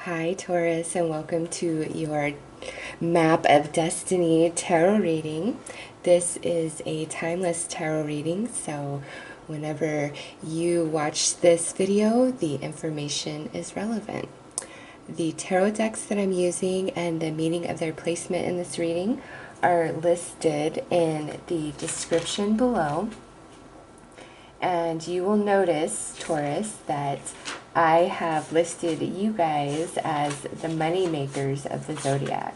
Hi Taurus, and welcome to your Map of Destiny tarot reading. This is a timeless tarot reading, so whenever you watch this video, the information is relevant. The tarot decks that I'm using and the meaning of their placement in this reading are listed in the description below. And you will notice, Taurus, that I have listed you guys as the money makers of the zodiac.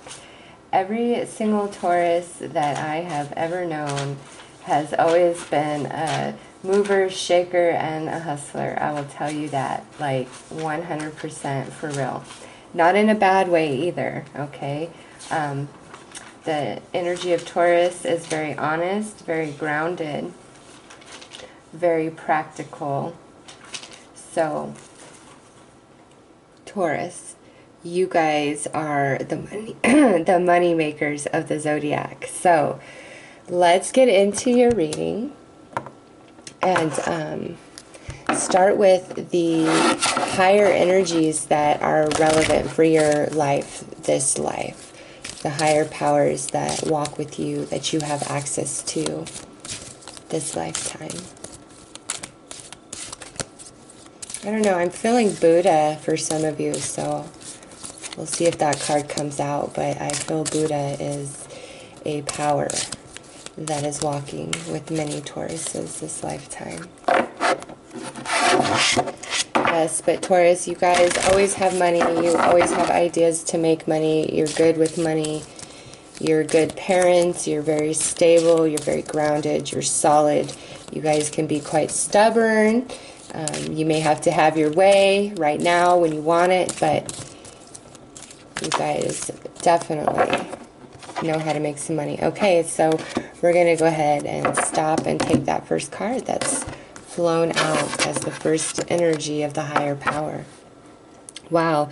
Every single Taurus that I have ever known has always been a mover, shaker, and a hustler. I will tell you that, like 100% for real. Not in a bad way either, okay? The energy of Taurus is very honest, very grounded, very practical. So Taurus, you guys are the money the money makers of the zodiac. So let's get into your reading and start with the higher energies that are relevant for your life, this life, the higher powers that walk with you, that you have access to this lifetime. I don't know, I'm feeling Buddha for some of you, so we'll see if that card comes out, but I feel Buddha is a power that is walking with many Tauruses this lifetime. Yes, but Taurus, you guys always have money, you always have ideas to make money, you're good with money, you're good parents, you're very stable, you're very grounded, you're solid, you guys can be quite stubborn. You may have to have your way right now when you want it, but you guys definitely know how to make some money. Okay, so we're going to go ahead and stop and take that first card that's flown out as the first energy of the higher power. Wow.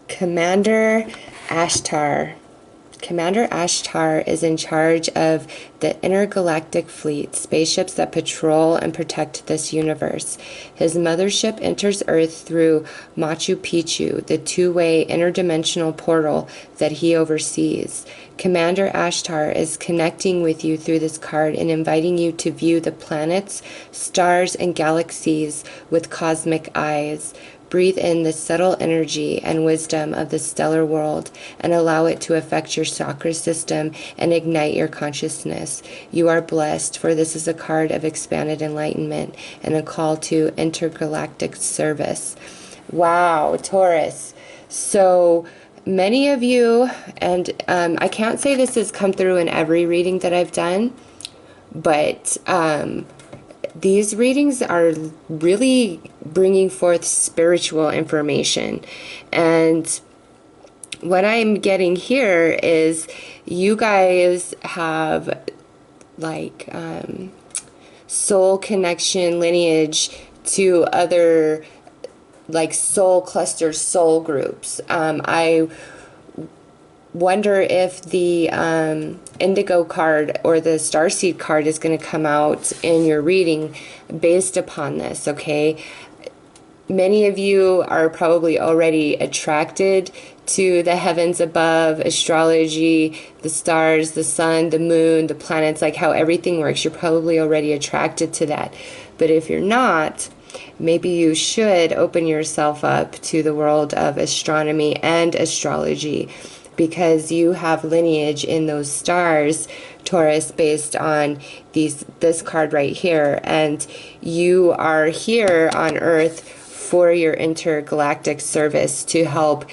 Commander Ashtar. Commander Ashtar is in charge of the intergalactic fleet, spaceships that patrol and protect this universe. His mothership enters Earth through Machu Picchu, the two-way interdimensional portal that he oversees. Commander Ashtar is connecting with you through this card and inviting you to view the planets, stars, and galaxies with cosmic eyes. Breathe in the subtle energy and wisdom of the stellar world and allow it to affect your chakra system and ignite your consciousness. You are blessed, for this is a card of expanded enlightenment and a call to intergalactic service. Wow, Taurus. So many of you, and I can't say this has come through in every reading that I've done, but these readings are really bringing forth spiritual information. And what I'm getting here is you guys have like soul connection lineage to other like soul clusters, soul groups. I wonder if the indigo card or the starseed card is going to come out in your reading based upon this, okay? Many of you are probably already attracted to the heavens above, astrology, the stars, the sun, the moon, the planets, like how everything works. You're probably already attracted to that. But if you're not, maybe you should open yourself up to the world of astronomy and astrology, because you have lineage in those stars, Taurus, based on this card right here. And you are here on Earth for your intergalactic service to help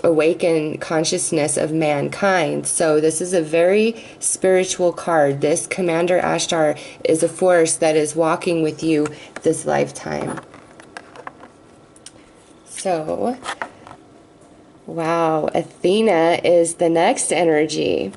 awaken consciousness of mankind. So this is a very spiritual card. This Commander Ashtar is a force that is walking with you this lifetime. So wow, Athena is the next energy.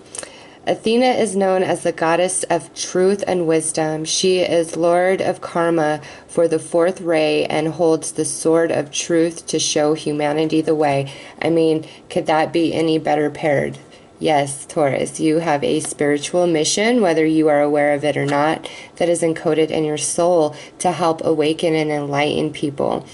Athena is known as the goddess of truth and wisdom. She is lord of karma for the fourth ray and holds the sword of truth to show humanity the way. I mean, could that be any better paired? Yes, Taurus, you have a spiritual mission, whether you are aware of it or not, that is encoded in your soul to help awaken and enlighten people.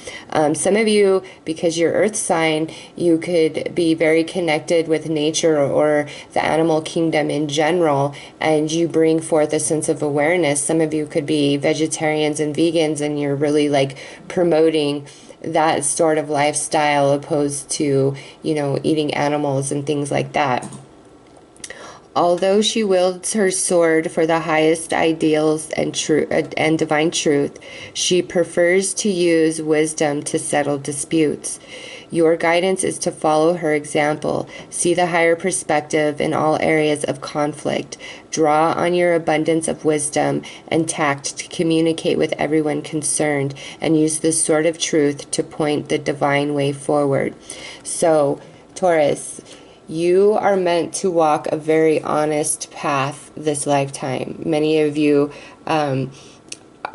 Some of you, because your earth sign, you could be very connected with nature or the animal kingdom in general, and you bring forth a sense of awareness. Some of you could be vegetarians and vegans, and you're really like promoting that sort of lifestyle opposed to, you know, eating animals and things like that. Although she wields her sword for the highest ideals and and divine truth, she prefers to use wisdom to settle disputes. Your guidance is to follow her example. See the higher perspective in all areas of conflict. Draw on your abundance of wisdom and tact to communicate with everyone concerned, and use the sword of truth to point the divine way forward. So, Taurus, you are meant to walk a very honest path this lifetime. Many of you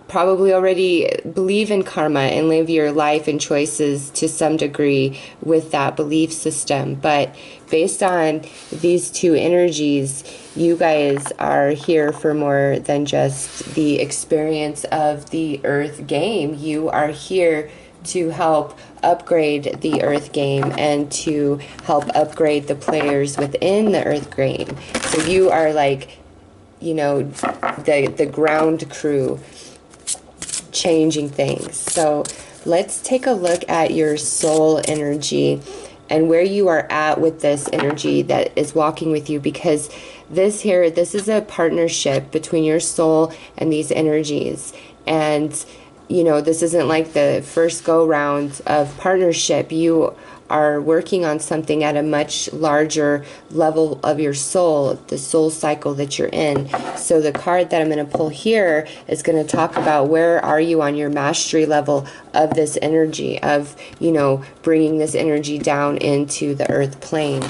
probably already believe in karma and live your life and choices to some degree with that belief system. But based on these two energies, you guys are here for more than just the experience of the earth game. You are here to help upgrade the earth game and to help upgrade the players within the earth game. So you are like, you know, the ground crew changing things. So let's take a look at your soul energy and where you are at with this energy that is walking with you, because this is a partnership between your soul and these energies. And you know, this isn't like the first go round of partnership. You are working on something at a much larger level of your soul, the soul cycle that you're in. So the card that I'm going to pull here is going to talk about where are you on your mastery level of this energy, of, you know, bringing this energy down into the earth plane.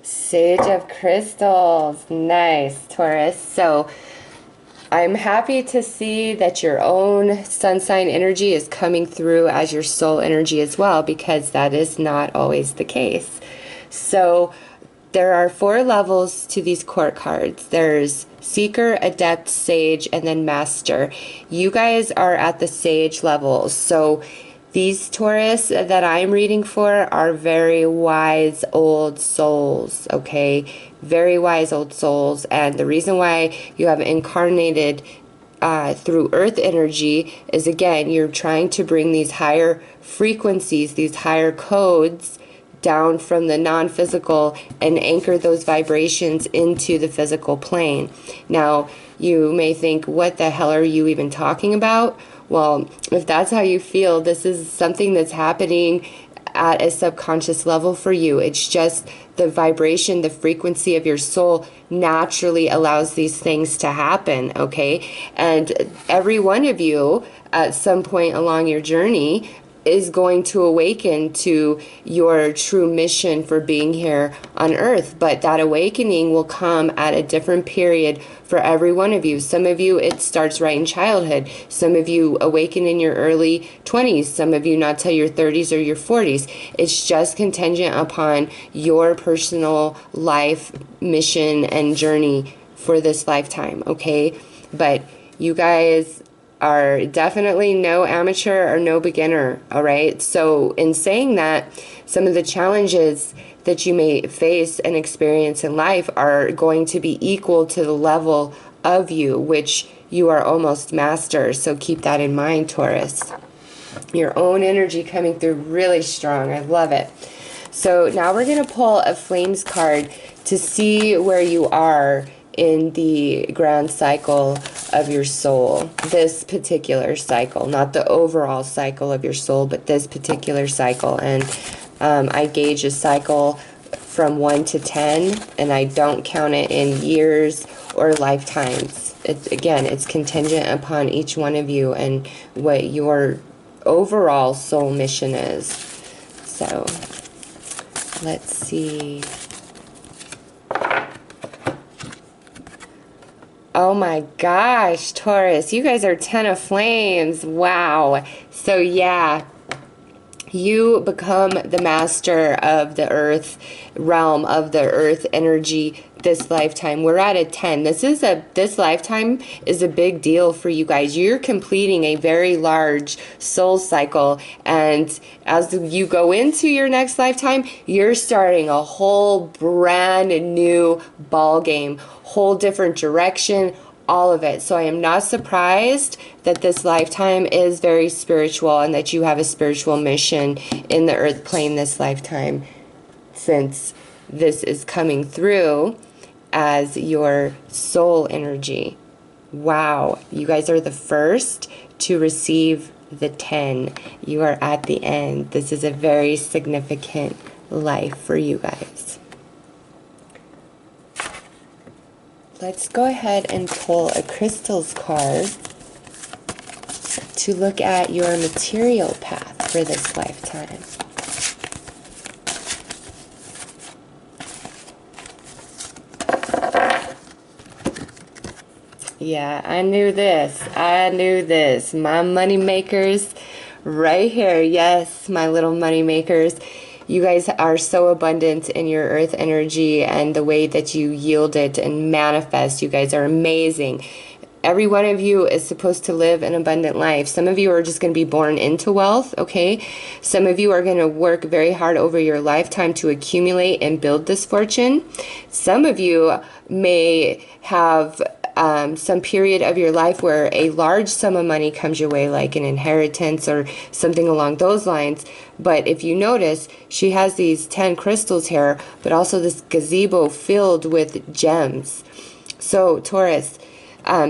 Sage of Crystals. Nice, Taurus. So I'm happy to see that your own sun sign energy is coming through as your soul energy as well, because that is not always the case. So there are 4 levels to these court cards. There's Seeker, Adept, Sage, and then Master. You guys are at the Sage level. So these Taurus that I'm reading for are very wise old souls, okay? Very wise old souls. And the reason why you have incarnated through earth energy is, again, you're trying to bring these higher frequencies, these higher codes down from the non-physical and anchor those vibrations into the physical plane. Now, you may think, what the hell are you even talking about? Well, if that's how you feel, this is something that's happening at a subconscious level for you. It's just the vibration, the frequency of your soul naturally allows these things to happen, okay? And every one of you at some point along your journey is going to awaken to your true mission for being here on earth. But that awakening will come at a different period for every one of you. Some of you, it starts right in childhood. Some of you awaken in your early 20s. Some of you not till your 30s or your 40s. It's just contingent upon your personal life, mission, and journey for this lifetime, okay? But you guys are definitely no amateur or no beginner, all right? So in saying that, some of the challenges that you may face and experience in life are going to be equal to the level of you, which you are almost master. So keep that in mind, Taurus. Your own energy coming through really strong. I love it. So now we're going to pull a Flames card to see where you are in the grand cycle of your soul. This particular cycle, not the overall cycle of your soul, but this particular cycle. And I gauge a cycle from 1 to 10, and I don't count it in years or lifetimes. Again, it's contingent upon each one of you and what your overall soul mission is. So let's see. Oh my gosh, Taurus, you guys are 10 of flames. Wow. So yeah, you become the master of the earth realm, of the earth energy this lifetime. We're at a 10. This lifetime is a big deal for you guys. You're completing a very large soul cycle, and as you go into your next lifetime, you're starting a whole brand new ball game, whole different direction, all of it. So I am not surprised that this lifetime is very spiritual and that you have a spiritual mission in the earth plane this lifetime, since this is coming through as your soul energy. Wow, you guys are the first to receive the 10. You are at the end. This is a very significant life for you guys. Let's go ahead and pull a crystals card to look at your material path for this lifetime. Yeah, I knew this. I knew this. My money makers right here. Yes, my little money makers. You guys are so abundant in your earth energy and the way that you yield it and manifest. You guys are amazing. Every one of you is supposed to live an abundant life. Some of you are just going to be born into wealth, okay? Some of you are going to work very hard over your lifetime to accumulate and build this fortune. Some of you may have some period of your life where a large sum of money comes your way, like an inheritance or something along those lines. But if you notice, she has these 10 crystals here, but also this gazebo filled with gems. So Taurus,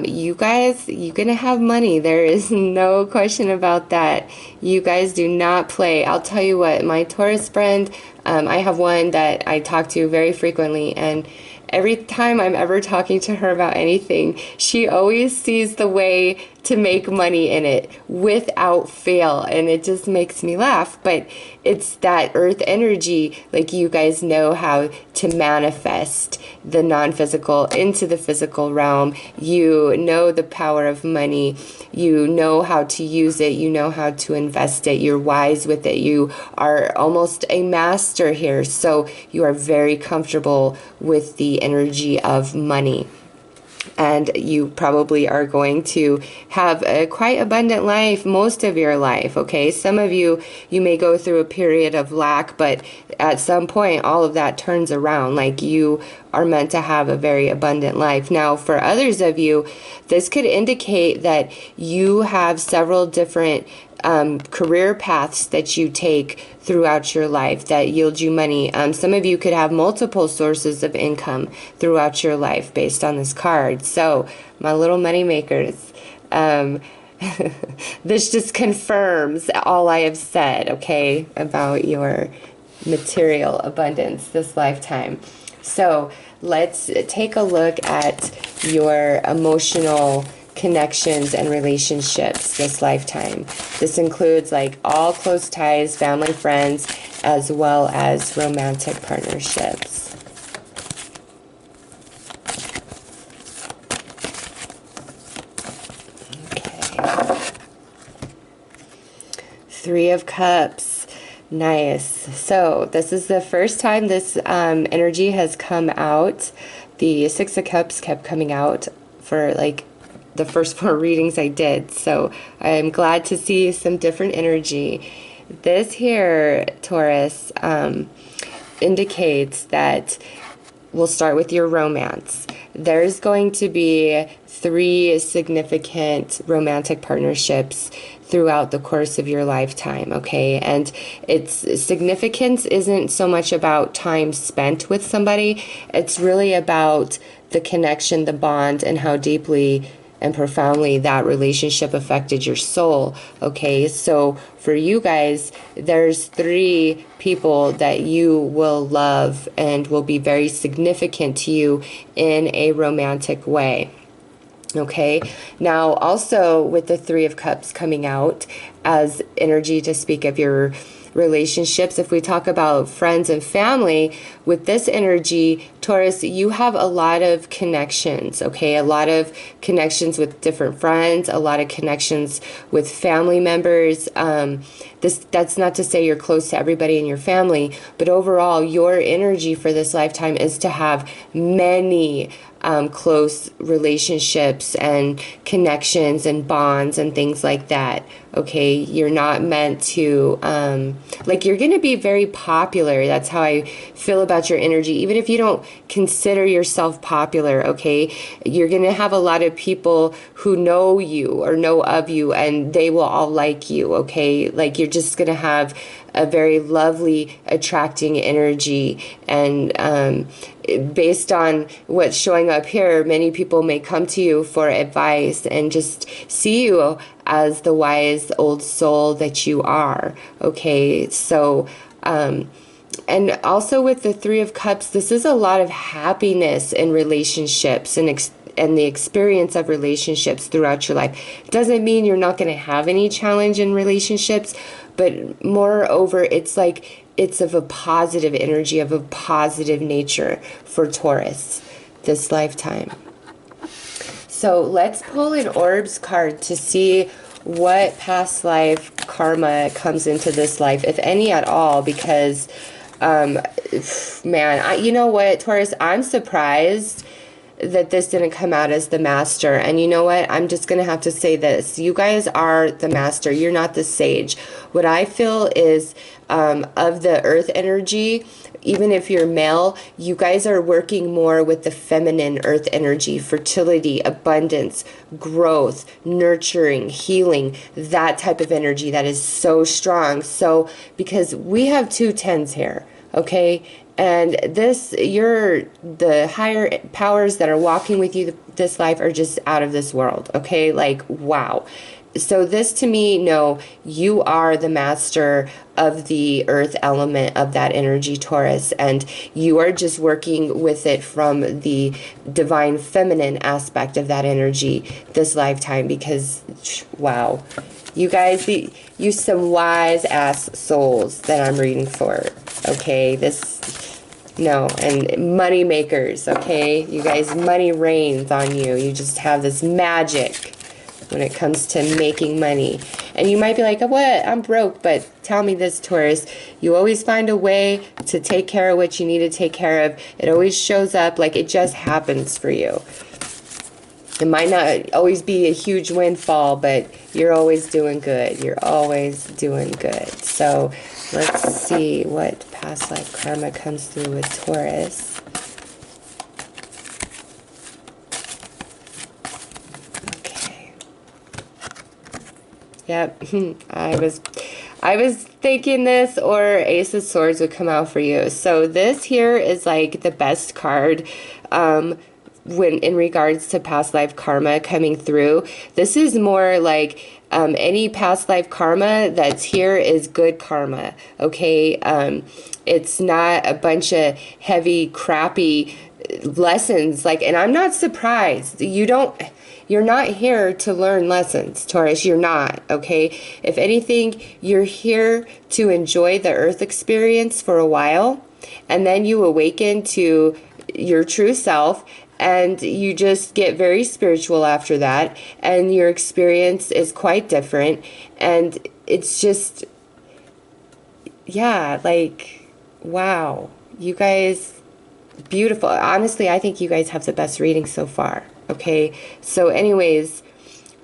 you guys, you're gonna have money. There is no question about that. You guys do not play. I'll tell you what, my Taurus friend, I have one that I talk to very frequently, and every time I'm ever talking to her about anything, she always sees the way to make money in it without fail, and it just makes me laugh. But it's that earth energy, like you guys know how to manifest the non-physical into the physical realm. You know the power of money. You know how to use it. You know how to invest it. You're wise with it. You are almost a master here. So you are very comfortable with the energy of money. And you probably are going to have a quite abundant life most of your life, okay? Some of you, you may go through a period of lack, but at some point, all of that turns around. Like, you are meant to have a very abundant life. Now, for others of you, this could indicate that you have several different career paths that you take throughout your life that yield you money. Some of you could have multiple sources of income throughout your life based on this card. So, my little money makers, this just confirms all I have said, okay, about your material abundance this lifetime. So, let's take a look at your emotional connections and relationships this lifetime. This includes like all close ties, family, friends, as well as romantic partnerships. Okay. 3 of Cups. Nice. So this is the first time this energy has come out. The 6 of Cups kept coming out for like the first 4 readings I did, so I'm glad to see some different energy. This here, Taurus, indicates that we'll start with your romance. There's going to be 3 significant romantic partnerships throughout the course of your lifetime, okay? And its significance isn't so much about time spent with somebody, it's really about the connection, the bond, and how deeply and profoundly that relationship affected your soul, okay? So for you guys, there's 3 people that you will love and will be very significant to you in a romantic way, okay? Now, also with the 3 of Cups coming out as energy to speak of your relationships. If we talk about friends and family, with this energy, Taurus, you have a lot of connections, okay? A lot of connections with different friends, a lot of connections with family members. That's not to say you're close to everybody in your family, but overall, your energy for this lifetime is to have many close relationships and connections and bonds and things like that. Okay, you're not meant to, like, you're going to be very popular. That's how I feel about your energy. Even if you don't consider yourself popular, okay, you're going to have a lot of people who know you or know of you, and they will all like you, okay? Like, you're just going to have a very lovely, attracting energy. And based on what's showing up here, many people may come to you for advice and just see you as the wise old soul that you are. Okay, so and also with the Three of Cups, this is a lot of happiness in relationships and the experience of relationships throughout your life. It doesn't mean you're not going to have any challenge in relationships, but moreover, it's like it's of a positive energy, of a positive nature for Taurus this lifetime. So let's pull an Orbs card to see what past life karma comes into this life, if any at all, because, man, you know what, Taurus, I'm surprised that this didn't come out as the Master. And you know what? I'm just going to have to say this. You guys are the Master. You're not the Sage. What I feel is of the Earth energy, even if you're male, you guys are working more with the feminine Earth energy, fertility, abundance, growth, nurturing, healing, that type of energy that is so strong. So, because we have two tens here, okay? And this, the higher powers that are walking with you this life are just out of this world, okay? Like, wow. So this to me, no, you are the master of the earth element of that energy, Taurus, and you are just working with it from the divine feminine aspect of that energy this lifetime, because, wow, you guys, you some wise ass souls that I'm reading for, okay? No, and money makers, okay? You guys, money reigns on you. You just have this magic when it comes to making money. And you might be like, what? I'm broke. But tell me this, Taurus. You always find a way to take care of what you need to take care of. It always shows up, like it just happens for you. It might not always be a huge windfall, but you're always doing good. You're always doing good. So let's see what past life karma comes through with Taurus. Okay. Yep. I was thinking this or Ace of Swords would come out for you. So this here is like the best card when in regards to past life karma coming through. This is more like any past life karma that's here is good karma, okay? It's not a bunch of heavy, crappy lessons. Like, and I'm not surprised. You're not here to learn lessons, Taurus. You're not, okay? If anything, you're here to enjoy the earth experience for a while, and then you awaken to your true self, and you just get very spiritual after that, and your experience is quite different, and it's just, yeah, like, wow. You guys, beautiful. Honestly, I think you guys have the best reading so far, okay? So anyways,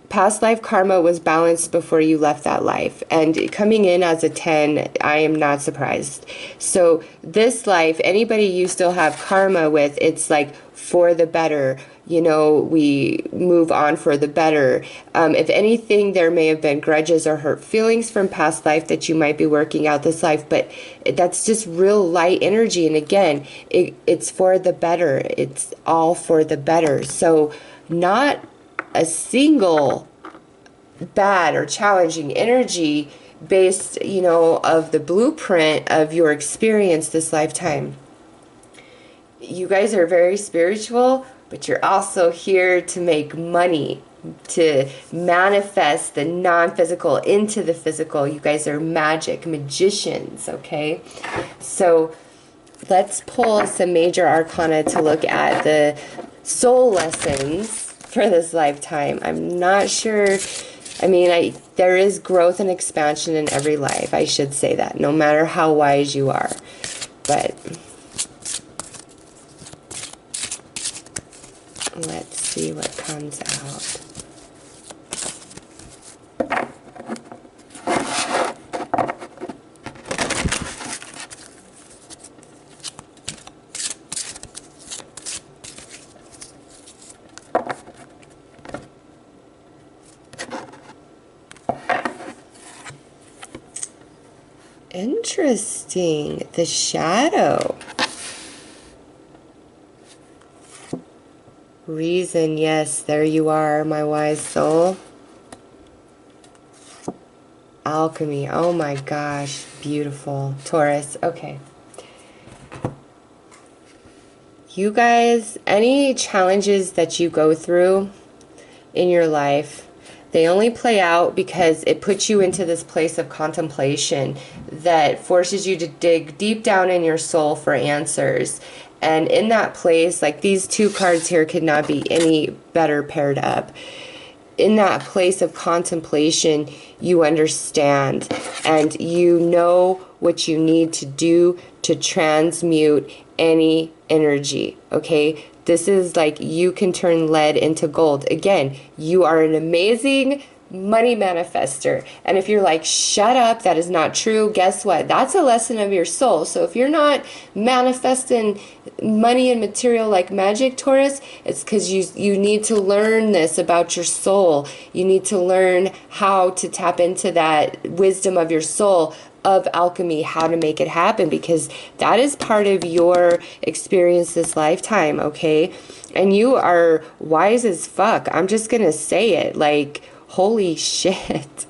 past life karma was balanced before you left that life, and coming in as a 10, I am not surprised. So this life, anybody you still have karma with, it's like for the better, you know, we move on for the better. If anything, there may have been grudges or hurt feelings from past life that you might be working out this life, but that's just real light energy. And again, it's for the better. It's all for the better. So not a single bad or challenging energy based, you know, of the blueprint of your experience this lifetime. You guys are very spiritual, but you're also here to make money, to manifest the non-physical into the physical. You guys are magic magicians, okay? So let's pull some major arcana to look at the soul lessons for this lifetime. I'm not sure. I mean, there is growth and expansion in every life. I should say that, no matter how wise you are. But let's see what comes out. Interesting. The shadow. Reason, yes, there you are, my wise soul. Alchemy, oh my gosh, beautiful. Taurus, okay. You guys, any challenges that you go through in your life, they only play out because it puts you into this place of contemplation that forces you to dig deep down in your soul for answers. And in that place, like these two cards here could not be any better paired up. In that place of contemplation, you understand and you know what you need to do to transmute any energy, okay? This is like you can turn lead into gold. Again, you are an amazing money manifester. And if you're like, shut up, that is not true, guess what? That's a lesson of your soul. So if you're not manifesting money and material like magic, Taurus, it's because you need to learn this about your soul. You need to learn how to tap into that wisdom of your soul, of alchemy, how to make it happen, because that is part of your experience this lifetime, okay? And you are wise as fuck. I'm just gonna say it, like, holy shit,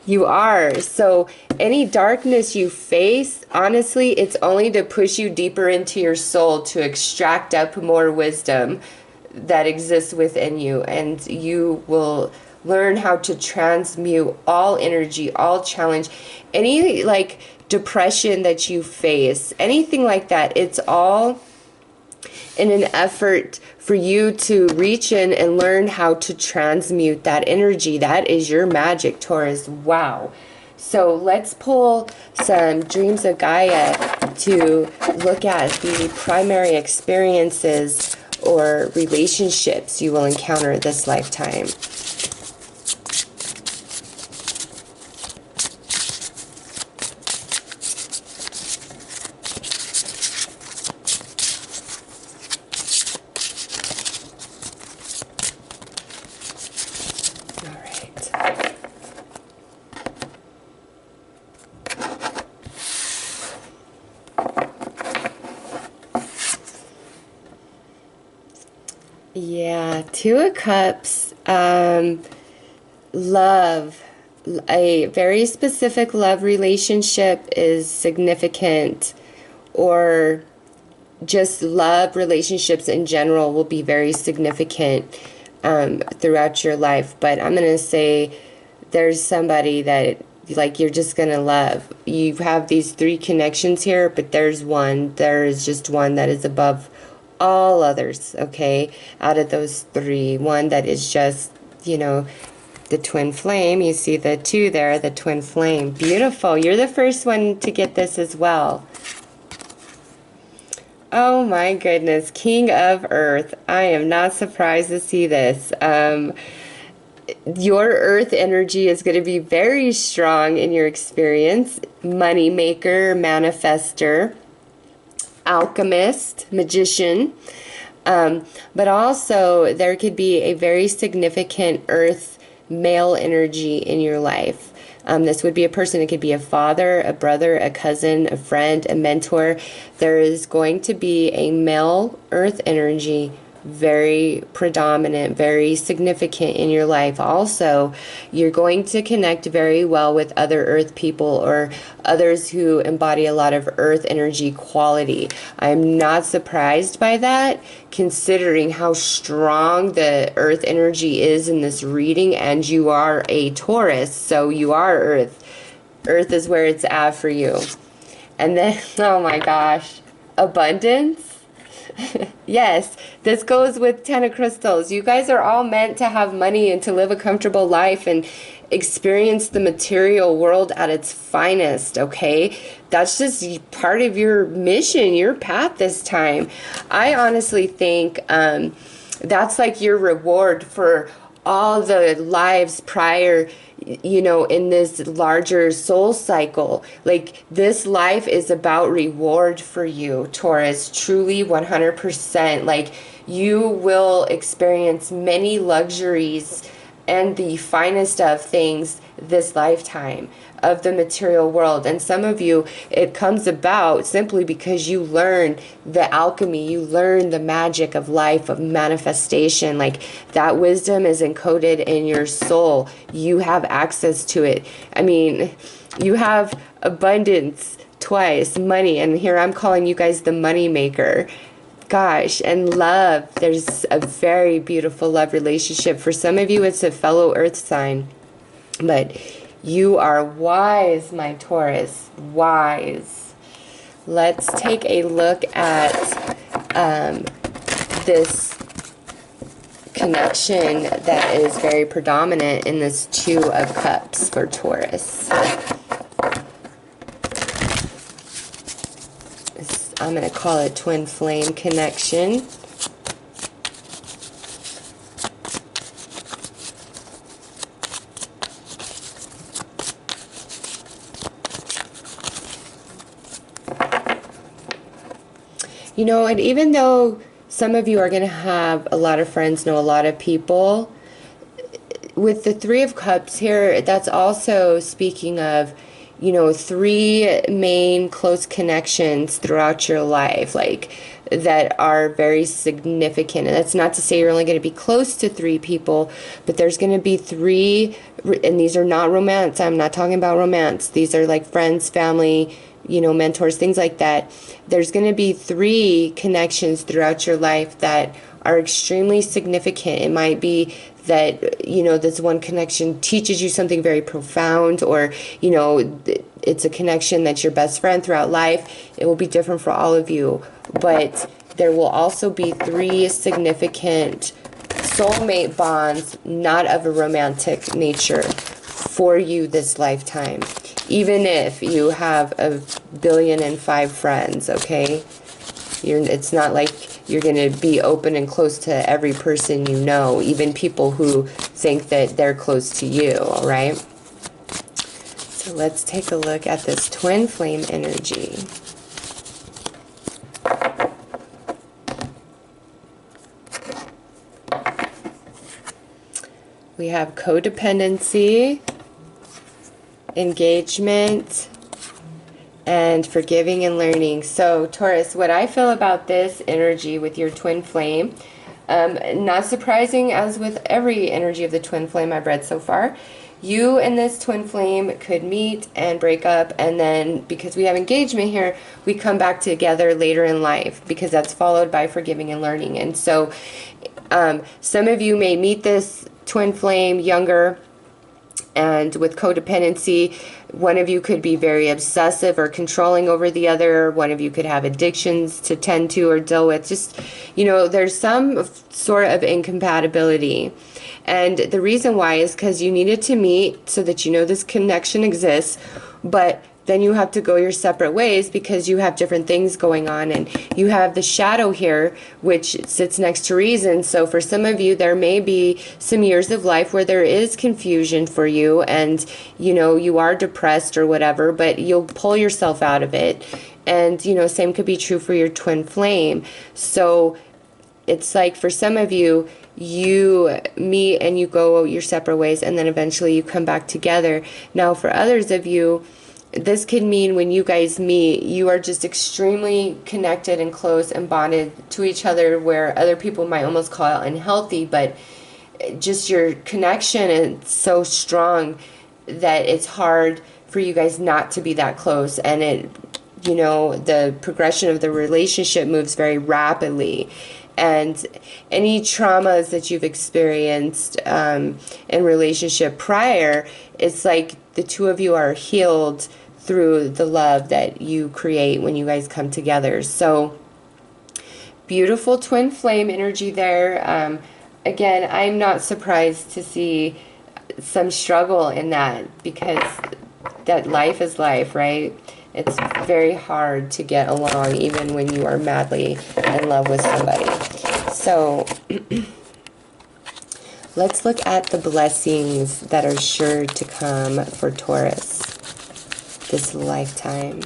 you are. So any darkness you face, honestly, it's only to push you deeper into your soul to extract up more wisdom that exists within you, and you will learn how to transmute all energy, all challenge, any like depression that you face, anything like that. It's all in an effort for you to reach in and learn how to transmute that energy. That is your magic, Taurus. Wow. So let's pull some dreams of Gaia to look at the primary experiences or relationships you will encounter this lifetime. Yeah, Two of Cups, love, a very specific love relationship is significant, or just love relationships in general will be very significant throughout your life. But I'm going to say there's somebody that like you're just going to love. You have these three connections here, but there is just one that is above all others, okay, out of those three. One that is just, you know, the twin flame. You see the two there, the twin flame. Beautiful. You're the first one to get this as well. Oh my goodness. King of Earth. I am not surprised to see this. Your earth energy is going to be very strong in your experience. Money maker, manifester, alchemist, magician, but also there could be a very significant earth male energy in your life. This would be a person. It could be a father, a brother, a cousin, a friend, a mentor. There is going to be a male earth energy very predominant, very significant in your life. Also, you're going to connect very well with other earth people or others who embody a lot of earth energy quality. I'm not surprised by that, considering how strong the earth energy is in this reading, and you are a Taurus, so you are earth. Earth is where it's at for you. And then, oh my gosh, abundance. Yes, this goes with 10 of crystals. You guys are all meant to have money and to live a comfortable life and experience the material world at its finest, okay? That's just part of your mission, your path this time. I honestly think that's like your reward for all the lives prior, you know, in this larger soul cycle. Like, this life is about reward for you, Taurus, truly 100%. Like, you will experience many luxuries and the finest of things this lifetime of the material world. And some of you, it comes about simply because you learn the alchemy, you learn the magic of life, of manifestation. Like, that wisdom is encoded in your soul. You have access to it. I mean, you have abundance twice, money, and here I'm calling you guys the money maker. Gosh, and love. There's a very beautiful love relationship. For some of you, it's a fellow earth sign, but you are wise, my Taurus, wise. Let's take a look at this connection that is very predominant in this Two of Cups for Taurus. I'm going to call it twin flame connection. You know, and even though some of you are going to have a lot of friends, know a lot of people, with the Three of Cups here, that's also speaking of, you know, three main close connections throughout your life, like, that are very significant. And that's not to say you're only going to be close to three people, but there's going to be three, and these are not romance. I'm not talking about romance. These are like friends, family, you know, mentors, things like that. There's going to be three connections throughout your life that are extremely significant. It might be that, you know, this one connection teaches you something very profound, or, you know, it's a connection that's your best friend throughout life. It will be different for all of you, but there will also be three significant soulmate bonds, not of a romantic nature, for you this lifetime, even if you have 1,000,000,005 friends, okay? It's not like you're going to be open and close to every person you know, even people who think that they're close to you, all right? So let's take a look at this twin flame energy. We have codependency, engagement, and forgiving and learning. So Taurus, what I feel about this energy with your twin flame, not surprising as with every energy of the twin flame I've read so far, you and this twin flame could meet and break up, and then because we have engagement here, we come back together later in life, because that's followed by forgiving and learning. And so some of you may meet this twin flame younger, and with codependency, one of you could be very obsessive or controlling over the other. One of you could have addictions to tend to or deal with. Just, you know, there's some sort of incompatibility. And the reason why is because you needed to meet so that you know this connection exists, but then you have to go your separate ways because you have different things going on, and you have the shadow here, which sits next to reason. So for some of you, there may be some years of life where there is confusion for you, and, you know, you are depressed or whatever, but you'll pull yourself out of it. And, you know, same could be true for your twin flame. So it's like for some of you, you meet and you go your separate ways, and then eventually you come back together. Now for others of you, this could mean when you guys meet, you are just extremely connected and close and bonded to each other, where other people might almost call it unhealthy, but just your connection is so strong that it's hard for you guys not to be that close. And it, you know, the progression of the relationship moves very rapidly. And any traumas that you've experienced in relationship prior, it's like the two of you are healed through the love that you create when you guys come together. So beautiful twin flame energy there. Again, I'm not surprised to see some struggle in that, because that life is life, right? It's very hard to get along even when you are madly in love with somebody. So let's look at the blessings that are sure to come for Taurus this lifetime.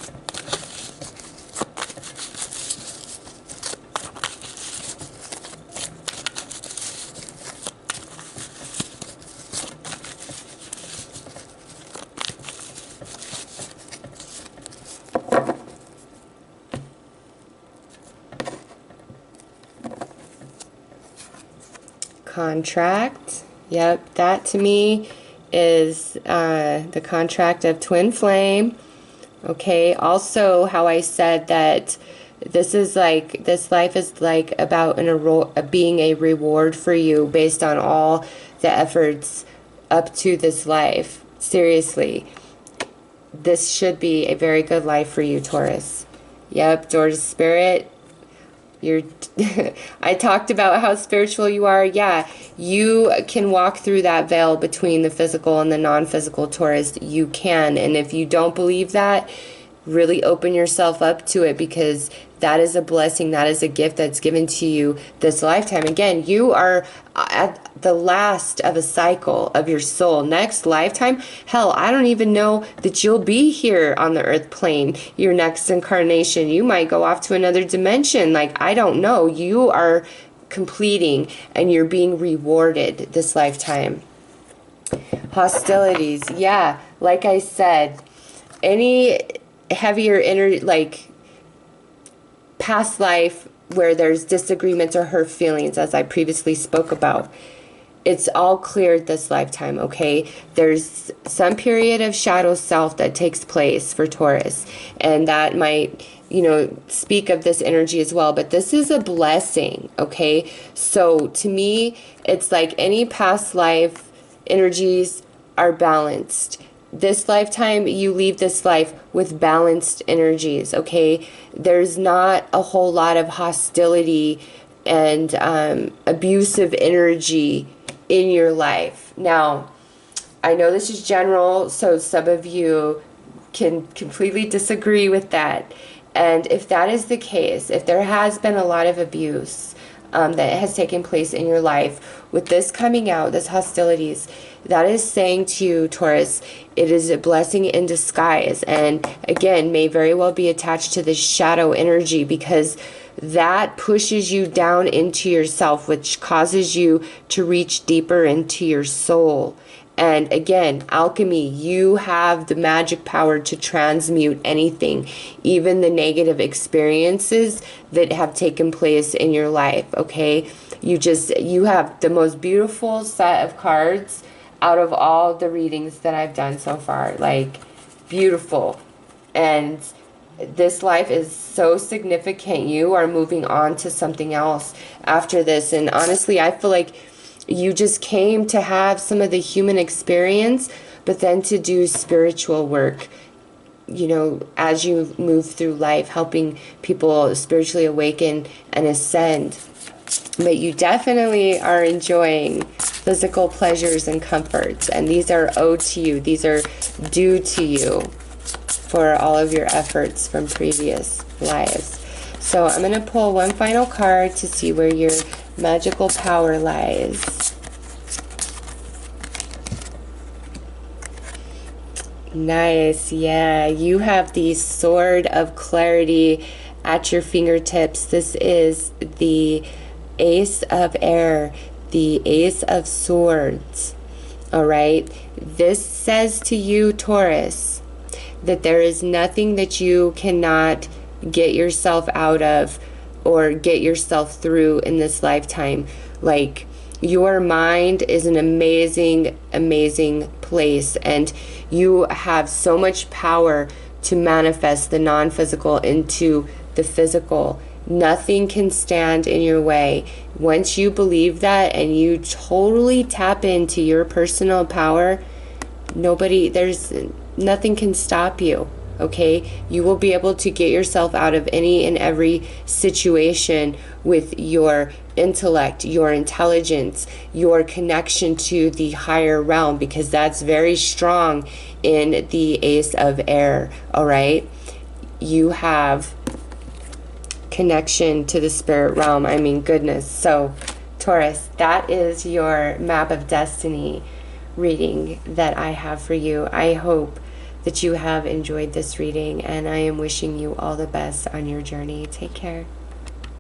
Contract. Yep, that to me is the contract of twin flame. Okay, also how I said that this is like, this life is like about being a reward for you based on all the efforts up to this life. Seriously, this should be a very good life for you, Taurus. Yep, door to spirit. You're I talked about how spiritual you are. Yeah, you can walk through that veil between the physical and the non-physical, Taurus. You can. And if you don't believe that, really open yourself up to it, because that is a blessing. That is a gift that's given to you this lifetime. Again, you are at the last of a cycle of your soul. Next lifetime, hell, I don't even know that you'll be here on the earth plane. Your next incarnation, you might go off to another dimension. Like, I don't know. You are completing and you're being rewarded this lifetime. Hostilities. Yeah, like I said, any heavier like past life where there's disagreements or hurt feelings, as I previously spoke about, it's all cleared this lifetime, okay? There's some period of shadow self that takes place for Taurus, and that might, you know, speak of this energy as well, but this is a blessing, okay? So to me, it's like any past life energies are balanced. This lifetime, you leave this life with balanced energies, okay? There's not a whole lot of hostility and abusive energy in your life. Now, I know this is general, so some of you can completely disagree with that. And if that is the case, if there has been a lot of abuse that has taken place in your life, with this coming out, this hostilities, that is saying to you, Taurus, it is a blessing in disguise. And again, may very well be attached to the shadow energy, because that pushes you down into yourself, which causes you to reach deeper into your soul. And again, alchemy, you have the magic power to transmute anything, even the negative experiences that have taken place in your life, okay? You have the most beautiful set of cards out of all the readings that I've done so far. Like, beautiful. And this life is so significant. You are moving on to something else after this. And honestly, I feel like you just came to have some of the human experience, but then to do spiritual work, you know, as you move through life, helping people spiritually awaken and ascend. But you definitely are enjoying physical pleasures and comforts, and these are owed to you. These are due to you for all of your efforts from previous lives. So I'm going to pull one final card to see where your magical power lies. Nice. Yeah, you have the Sword of Clarity at your fingertips. This is the Ace of Air, the Ace of Swords. All right. This says to you, Taurus, that there is nothing that you cannot get yourself out of or get yourself through in this lifetime. Like, your mind is an amazing, amazing place, and you have so much power to manifest the non-physical into the physical. Nothing can stand in your way. Once you believe that and you totally tap into your personal power, nothing can stop you. Okay, you will be able to get yourself out of any and every situation with your intellect, your intelligence, your connection to the higher realm, because that's very strong in the Ace of Air. All right, you have connection to the spirit realm. I mean, goodness. So, Taurus, that is your map of destiny reading that I have for you. I hope that you have enjoyed this reading, and I am wishing you all the best on your journey. Take care.